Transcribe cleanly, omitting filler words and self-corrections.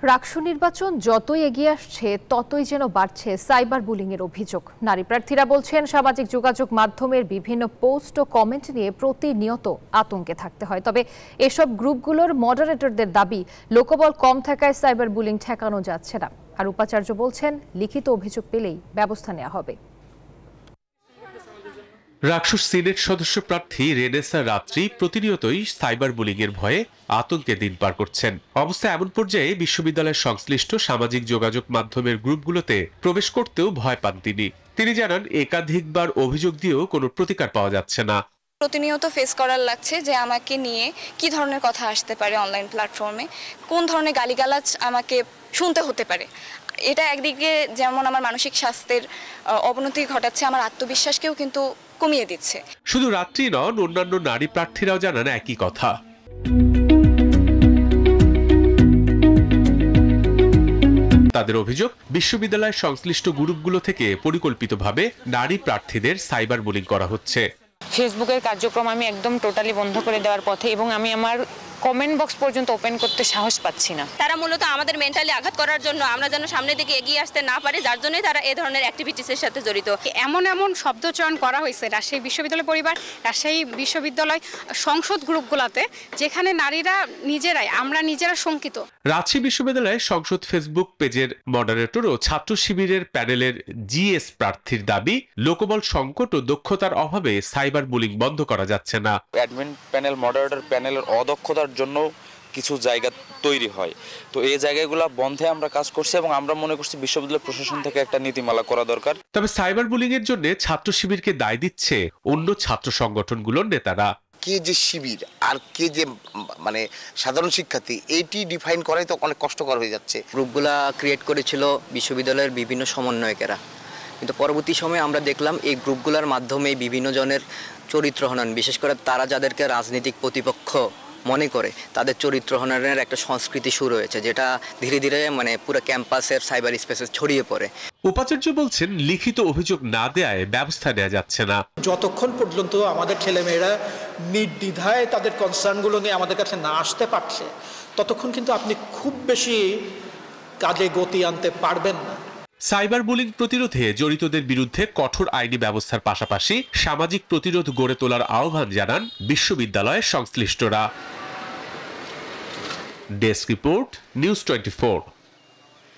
রাকসু নির্বাচন যতই এগিয়ে আসছে ততই যেন বাড়ছে সাইবার বুলিংয়ের অভিযোগ। নারী প্রার্থীরা বলছেন সামাজিক যোগাযোগ মাধ্যমের বিভিন্ন পোস্ট ও কমেন্ট নিয়ে প্রতিনিয়ত আতঙ্কে থাকতে হয়। তবে এসব গ্রুপগুলোর মডারেটরদের দাবি লোকবল কম থাকায় সাইবার বুলিং ঠেকানো যাচ্ছে না। আর উপাচার্য বলছেন লিখিত অভিযোগ পেলেই ব্যবস্থা নেওয়া হবে। রাকসু সিনেট সদস্য প্রার্থী রেনেসা রাত্রি প্রতিনিয়তই সাইবার বুলিংয়ের ভয়ে আতঙ্কে দিন পার করছেন। অবস্থা এমন পর্যায়ে বিশ্ববিদ্যালয়ের সংশ্লিষ্ট সামাজিক যোগাযোগ মাধ্যমের গ্রুপগুলোতে প্রবেশ করতেও ভয় পান তিনি জানান একাধিকবার অভিযোগ দিয়েও কোনো প্রতিকার পাওয়া যাচ্ছে না। প্রতিনিয়ত ফেস করার লাগছে যে আমাকে নিয়ে কি ধরনের কথা আসতে পারে, অনলাইন প্ল্যাটফর্মে কোন ধরনের গালিগালাজ আমাকে শুনতে হতে পারে। এটা একদিকে যেমন আমার মানসিক স্বাস্থ্যের অবনতি ঘটাচ্ছে, আমার আত্মবিশ্বাসকেও কিন্তু কমিয়ে দিচ্ছে। শুধু রাত্রি নন, অন্যান্য নারী প্রার্থীরাও জানান একই কথা। তাদের অভিযোগ বিশ্ববিদ্যালয়ের সংশ্লিষ্ট গ্রুপগুলো থেকে পরিকল্পিতভাবে নারী প্রার্থীদের সাইবার বুলিং করা হচ্ছে। ফেসবুকের কার্যক্রম আমি একদম টোটালি বন্ধ করে দেওয়ার পথে এবং আমি আমার কমেন্ট বক্স পর্যন্ত ওপেন করতে সাহস পাচ্ছি না। তারা মূলত আমাদের মেন্টালি আঘাত করার জন্য, আমরা যেন সামনের দিকে এগিয়ে আসতে না পারি, যার জন্যই তারা এই ধরনের অ্যাক্টিভিটিসের সাথে জড়িত। এমন শব্দচয়ন করা হয়েছে রাজশাহী বিশ্ববিদ্যালয় পরিবার, রাজশাহী বিশ্ববিদ্যালয় সংসদ গ্রুপগুলোতে, যেখানে নারীরা আমরা নিজেরা শঙ্কিত। রাজশাহী বিশ্ববিদ্যালয়ের সংসদ ফেসবুক পেজের মডারেটর ও ছাত্র শিবিরের প্যানেলের জিএস প্রার্থীর দাবি লোকবল সংকট ও দক্ষতার অভাবে সাইবার বুলিং বন্ধ করা যাচ্ছে না। অ্যাডমিন প্যানেল, মডারেটর প্যানেলের অদক্ষতার জন্য কিছু জায়গা তৈরি হয়, তো এই জায়গাগুলো বন্ধে আমরা কাজ করছি এবং আমরা মনে করছি বিশ্ববিদ্যালয় প্রশাসন থেকে একটা নীতিমালা করা দরকার। তবে সাইবার বুলিং এর জন্য ছাত্র শিবিরকে দায় দিচ্ছে অন্য ছাত্র সংগঠনগুলোর নেতারা। কে যে শিবির আর কে যে সাধারণ শিক্ষার্থী, এইটি ডিফাইন করাই তো অনেক কষ্টকর হয়ে যাচ্ছে। গ্রুপগুলা ক্রিয়েট করেছিল বিশ্ববিদ্যালয়ের বিভিন্ন সমন্বয়কেরা, কিন্তু পরবর্তী সময়ে আমরা দেখলাম এই গ্রুপগুলোর মাধ্যমে বিভিন্ন জনের চরিত্র হনন, বিশেষ করে তারা যাদেরকে রাজনৈতিক প্রতিপক্ষ মনে করে তাদের চরিত্র হননের একটা সংস্কৃতি শুরু হয়েছে, যেটা ধীরে ধীরে পুরো ক্যাম্পাসের সাইবার স্পেসে ছড়িয়ে পড়ে। উপাচার্য বলছেন লিখিত অভিযোগ না দেয়ায় ব্যবস্থা নেওয়া যাচ্ছে না। যতক্ষণ পর্যন্ত আমাদের ছেলেমেয়েরা নির্দ্বিধায় তাদের কনসার্নগুলো নিয়ে আমাদের কাছে না আসতে পারছে, ততক্ষণ কিন্তু আপনি খুব বেশি কাজে গতি আনতে পারবেন না। সাইবার বুলিং প্রতিরোধে জড়িতদের বিরুদ্ধে কঠোর আইনি ব্যবস্থার পাশাপাশি সামাজিক প্রতিরোধ গড়ে তোলার আহ্বান জানান বিশ্ববিদ্যালয়ের সংশ্লিষ্টরা। Desk report, news 24।